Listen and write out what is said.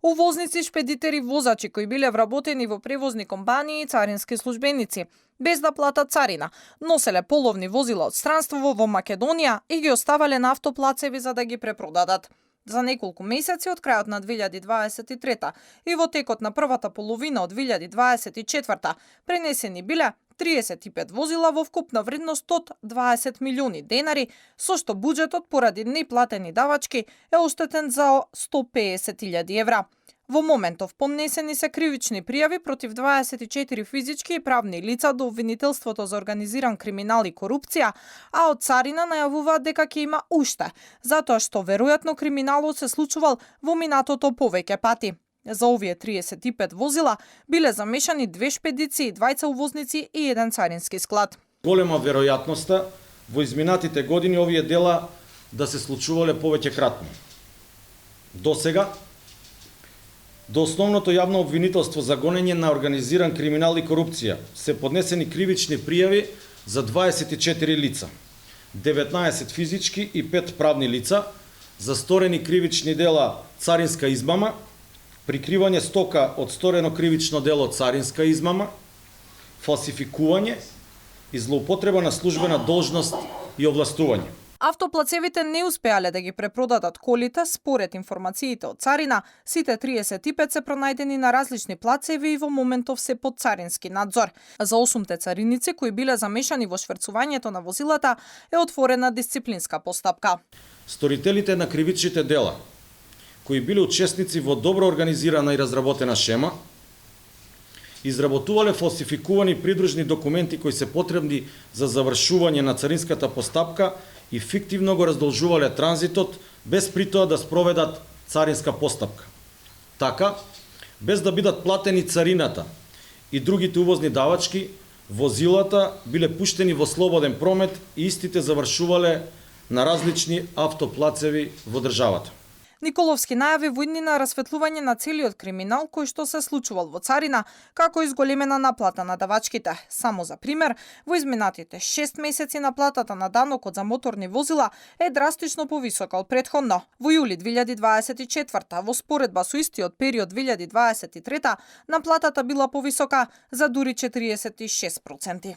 Увозници, шпедитери, возачи кои биле вработени во превозни компании и царински службеници, без да платат царина, носеле половни возила од странство во Македонија и ги оставале на автоплацеви за да ги препродадат. За неколку месеци од крајот на 2023 и во текот на првата половина од 2024 пренесени биле 35 возила во вкупна вредност од 20 милиони денари, со што буџетот поради неплатени давачки е оштетен за 150.000 евра. Во моментов поднесени се кривични пријави против 24 физички и правни лица до обвинителството за организиран криминал и корупција, а од царина најавуваат дека ќе има уште, затоа што веројатно криминалот се случувал во минатото повеќе пати. За овие 35 возила биле замешани 2 шпедиции, 2 увозници и 1 царински склад. Голема веројатноста во изминатите години овие дела да се случувале повеќе кратно. До сега, до основното јавно обвинителство за гонење на организиран криминал и корупција се поднесени кривични пријави за 24 лица, 19 физички и 5 правни лица за сторени кривични дела царинска измама, прикривање стока од сторено кривично дело царинска измама, фалсификување и злоупотреба на службена должност и овластување. Автоплацевите не успеале да ги препродадат колите, според информациите од царина, сите 35 се пронајдени на различни плацеви и во моментов се под царински надзор. За 8 цариници кои биле замешани во шверцувањето на возилата е отворена дисциплинска постапка. Сторителите на кривичните дела, кои биле учесници во добро организирана и разработена шема, изработувале фалсификувани придружни документи кои се потребни за завршување на царинската постапка и фиктивно го раздолжувале транзитот без при тоа да спроведат царинска постапка. Така, без да бидат платени царината и другите увозни давачки, возилата биле пуштени во слободен промет и истите завршувале на различни автоплацеви во државата. Николовски најави во иднина расветлување на целиот криминал кој што се случувал во царина, како изголемена наплата на давачките. Само за пример, во изминатите 6 месеци наплатата на данокот за моторни возила е драстично повисока од претходно. Во јули 2024 во споредба со истиот период 2023 наплатата била повисока за дури 46%.